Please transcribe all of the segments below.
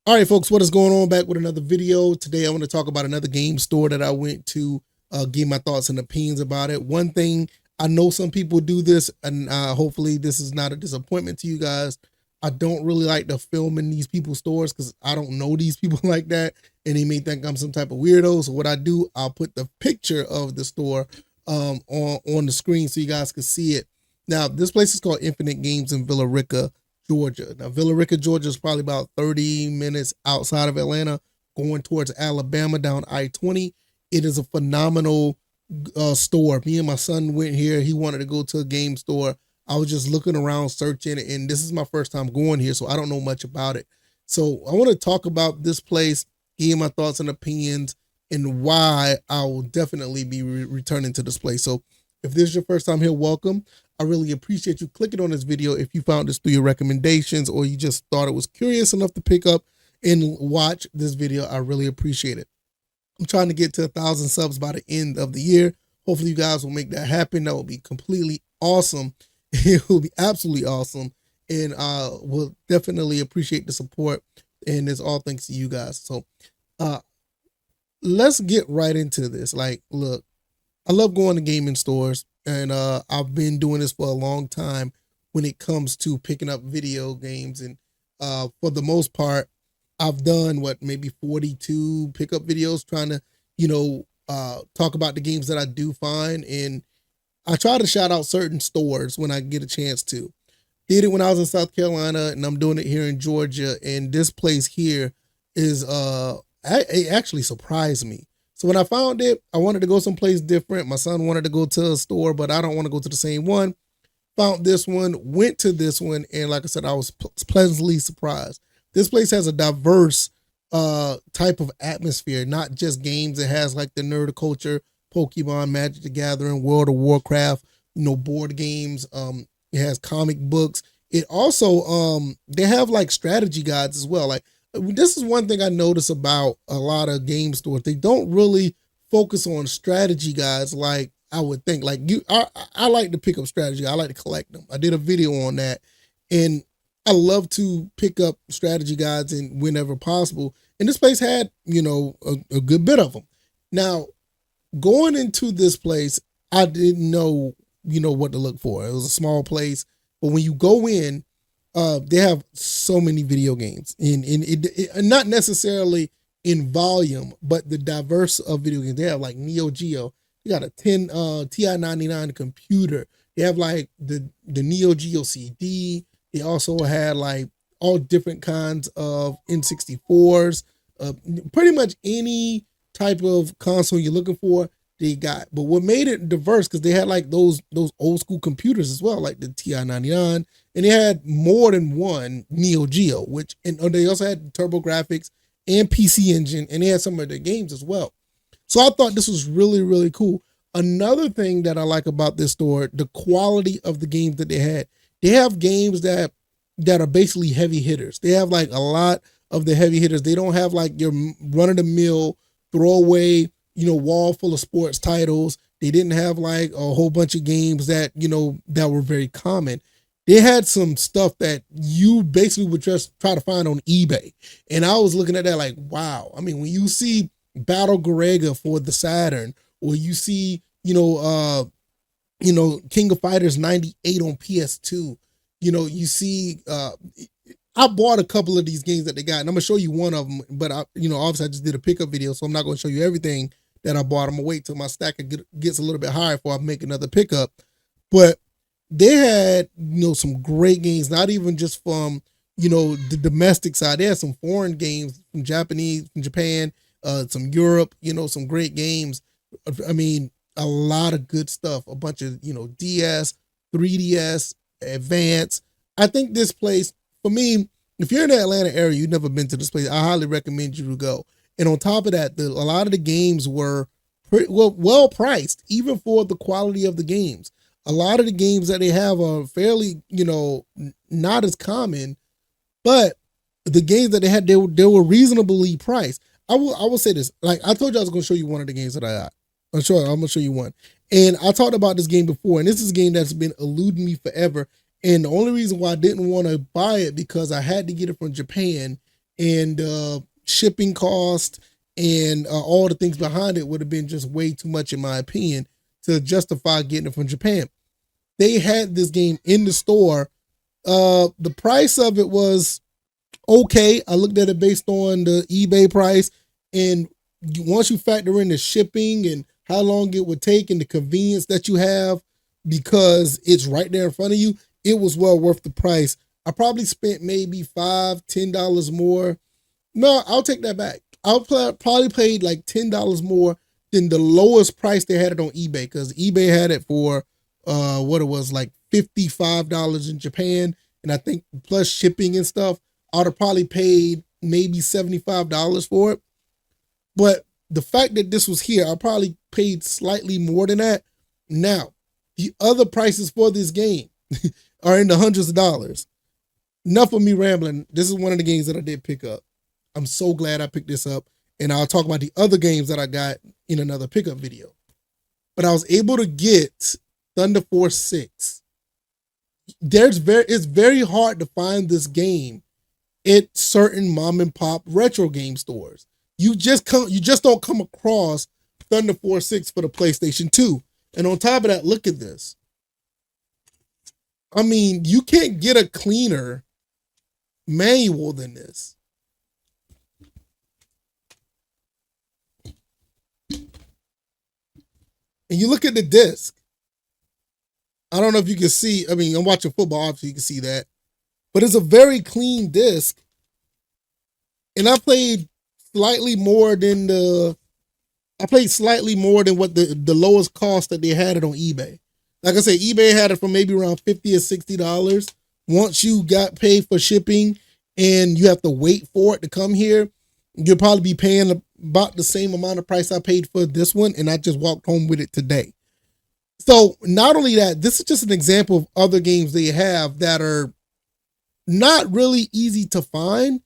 All right, folks, what is going on? Back with another video. Today, I want to talk about another game store that I went to, give my thoughts and opinions about it. One thing, I know some people do this, and hopefully this is not a disappointment to you guys. I don't really like to film in these people's stores because I don't know these people like that, and they may think I'm some type of weirdo. So what I do, I'll put the picture of the store on the screen so you guys can see it. Now, this place is called Infinite Games in Villa Rica, Georgia. Now, Villa Rica, Georgia is probably about 30 minutes outside of Atlanta, going towards Alabama down I-20. It is a phenomenal store. Me and my son went here. He wanted to go to a game store. I was just looking around, searching, and this is my first time going here, so I don't know much about it. So I want to talk about this place, give my thoughts and opinions, and why I will definitely be returning to this place. So if this is your first time here, welcome. I really appreciate you clicking on this video. If you found this through your recommendations or you just thought it was curious enough to pick up and watch this video, I really appreciate it. I'm trying to get to 1,000 subs by the end of the year. Hopefully you guys will make that happen. That will be completely awesome. It will be absolutely awesome. And we'll definitely appreciate the support. And it's all thanks to you guys. So let's get right into this. Like, look, I love going to gaming stores, and I've been doing this for a long time when it comes to picking up video games. And for the most part, I've done maybe 42 pickup videos trying to, talk about the games that I do find. And I try to shout out certain stores when I get a chance to. Did it when I was in South Carolina, and I'm doing it here in Georgia. And this place here is it actually surprised me. So when I found it, I wanted to go someplace different. My son wanted to go to a store, but I don't want to go to the same one. Found this one, went to this one, and like I said, I was pleasantly surprised. This place has a diverse type of atmosphere, not just games. It has like the nerd culture, Pokemon, Magic the Gathering, World of Warcraft, board games. It has comic books. It also they have like strategy guides as well. Like, this is one thing I notice about a lot of game stores. They don't really focus on strategy guides like I would think. Like I like to pick up strategy. I like to collect them. I did a video on that, and I love to pick up strategy guides and whenever possible. And this place had, a good bit of them. Now, going into this place, I didn't know, what to look for. It was a small place, but when you go in, they have so many video games, and not necessarily in volume, but the diverse of video games. They have like Neo Geo. You got a 10 TI-99 computer. They have like the Neo Geo CD. They also had like all different kinds of N64s. Pretty much any type of console you're looking for, they got. But what made it diverse, because they had like those old school computers as well, like the TI-99, and they had more than one Neo Geo, and they also had TurboGrafx and PC Engine, and they had some of their games as well. So I thought this was really, really cool. Another thing that I like about this store, the quality of the games that they had. They have games that are basically heavy hitters. They have like a lot of the heavy hitters. They don't have like your run-of-the-mill, throwaway, wall full of sports titles. They didn't have like a whole bunch of games that, that were very common. They had some stuff that you basically would just try to find on eBay. And I was looking at that like, wow. I mean, when you see Battle Garega for the Saturn, or you see, King of Fighters 98 on PS2, you see, I bought a couple of these games that they got, and I'm gonna show you one of them, but obviously I just did a pickup video, so I'm not gonna show you everything that I bought. I'm gonna wait till my stack gets a little bit higher before I make another pickup. But they had, some great games, not even just from, the domestic side. They had some foreign games from Japan, some Europe, some great games. I mean, a lot of good stuff, a bunch of, DS, 3DS, Advance. I think this place, for me, if you're in the Atlanta area, you've never been to this place, I highly recommend you to go. And on top of that, a lot of the games were well priced, even for the quality of the games. A lot of the games that they have are fairly, not as common, but the games that they had, they were reasonably priced. I will say this, like I told you I was going to show you one of the games that I got. I'm going to show you one. And I talked about this game before, and this is a game that's been eluding me forever. And the only reason why I didn't want to buy it, because I had to get it from Japan, and shipping cost and all the things behind it would have been just way too much, in my opinion, to justify getting it from Japan. They had this game in the store. The price of it was okay. I looked at it based on the eBay price, and once you factor in the shipping and how long it would take and the convenience that you have because it's right there in front of you, it was well worth the price. I probably spent maybe $5-10 more. No, I'll take that back. Probably paid like $10 more than the lowest price they had it on eBay, because eBay had it for what it was, like $55 in Japan, and I think plus shipping and stuff, I would have probably paid maybe $75 for it. But the fact that this was here, I probably paid slightly more than that. Now, the other prices for this game are in the hundreds of dollars. Enough of me rambling. This is one of the games that I did pick up. I'm so glad I picked this up, and I'll talk about the other games that I got in another pickup video. But I was able to get Thunder Force 6. It's very hard to find this game at certain mom and pop retro game stores. You just don't come across Thunder Force 6 for the PlayStation 2. And on top of that, look at this. I mean, you can't get a cleaner manual than this. And you look at the disc. I don't know if you can see. I mean, I'm watching football, obviously you can see that. But it's a very clean disc. And I played slightly more than what the lowest cost that they had it on eBay. Like I said, eBay had it for maybe around $50 or $60. Once you got paid for shipping and you have to wait for it to come here, you'll probably be paying about the same amount of price I paid for this one, and I just walked home with it today. So not only that, this is just an example of other games they have that are not really easy to find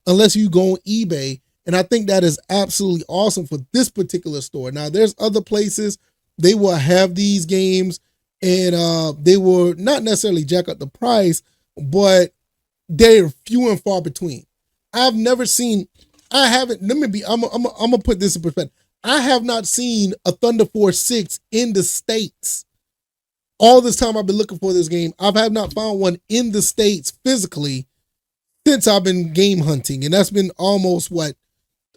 unless you go on eBay. And I think that is absolutely awesome for this particular store. Now, there's other places they will have these games, and they will not necessarily jack up the price, but they're few and far between. I'm gonna put this in perspective. I have not seen a Thunder Force 6 in the States. All this time I've been looking for this game, I have not found one in the States physically since I've been game hunting. And that's been almost,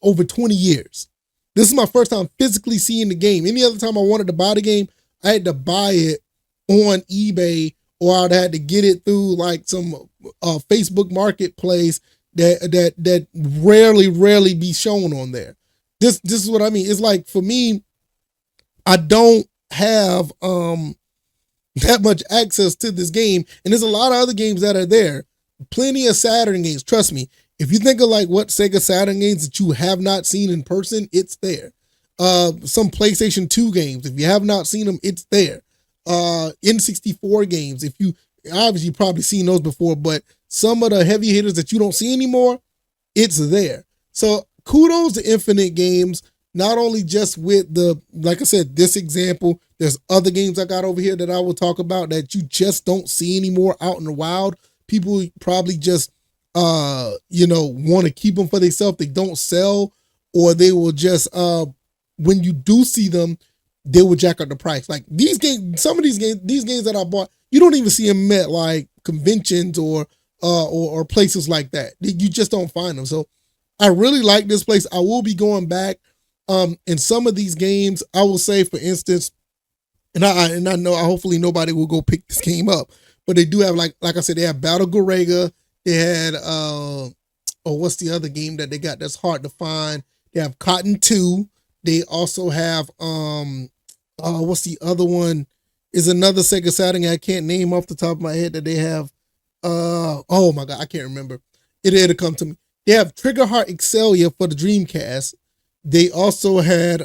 over 20 years. This is my first time physically seeing the game. Any other time I wanted to buy the game, I had to buy it on eBay, or I'd had to get it through like some Facebook marketplace that rarely be shown on there. This is what I mean. It's like, for me, I don't have that much access to this game, and there's a lot of other games that are there. Plenty of Saturn games. Trust me, if you think of like what Sega Saturn games that you have not seen in person, it's there. Some PlayStation 2 games, if you have not seen them, it's there. N64 games, if you obviously probably seen those before, but some of the heavy hitters that you don't see anymore, it's there. So kudos to Infinite Games, not only just with like I said, this example, there's other games I got over here that I will talk about that you just don't see anymore out in the wild. People probably just, want to keep them for themselves. They don't sell, or they will just, when you do see them, they will jack up the price. Like these games, these games that I bought, you don't even see them at like conventions or places like that. You just don't find them. So I really like this place. I will be going back. In some of these games, I will say, for instance, and I know hopefully nobody will go pick this game up, but they do have like I said, they have Battle Gorega. They had what's the other game that they got that's hard to find? They have Cotton 2. They also have what's the other one? Is another Sega Saturn I can't name off the top of my head that they have. Oh my god, I can't remember. It'll come to me. They have Trigger Heart Excelia for the Dreamcast. They also had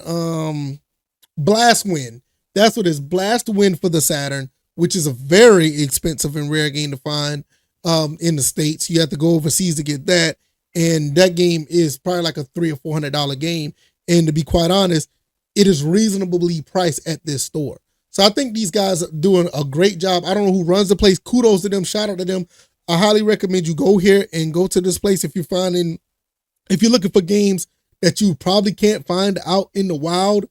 Blast Wind. That's what it is. Blast Wind for the Saturn, which is a very expensive and rare game to find in the States. You have to go overseas to get that. And that game is probably like a $300 or $400 game. And to be quite honest, it is reasonably priced at this store. So I think these guys are doing a great job. I don't know who runs the place. Kudos to them. Shout out to them. I highly recommend you go here and go to this place if you're finding If you're looking for games that you probably can't find out in the wild,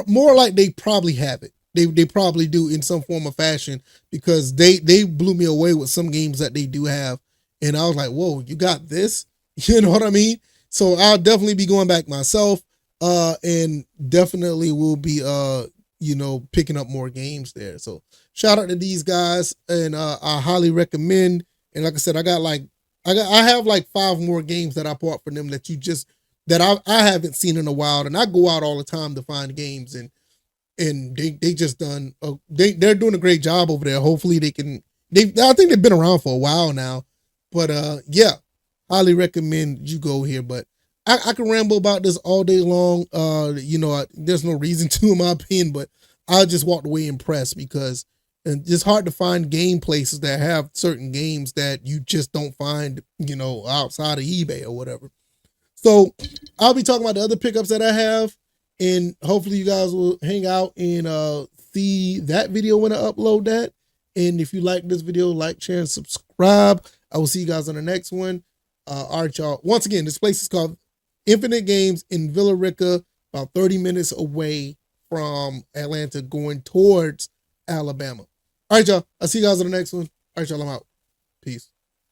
more like they probably have it. They probably do in some form or fashion, because they blew me away with some games that they do have, and I was like, whoa, you got this? You know what I mean? So I'll definitely be going back myself, and definitely will be picking up more games there. So shout out to these guys, and I highly recommend. And like I said, I have like 5 more games that I bought for them that I haven't seen in a while, and I go out all the time to find games, and they just done they're doing a great job over there. Hopefully I think they've been around for a while now, but yeah, highly recommend you go here. But I can ramble about this all day long. There's no reason to, in my opinion, but I just walked away impressed, because it's hard to find game places that have certain games that you just don't find, outside of eBay or whatever. So I'll be talking about the other pickups that I have, and hopefully you guys will hang out and see that video when I upload that. And if you like this video, like, share, and subscribe. I will see you guys on the next one. All right, y'all. Once again, this place is called Infinite Games in Villa Rica, about 30 minutes away from Atlanta, going towards Alabama. All right, y'all. I'll see you guys on the next one. All right, y'all. I'm out. Peace.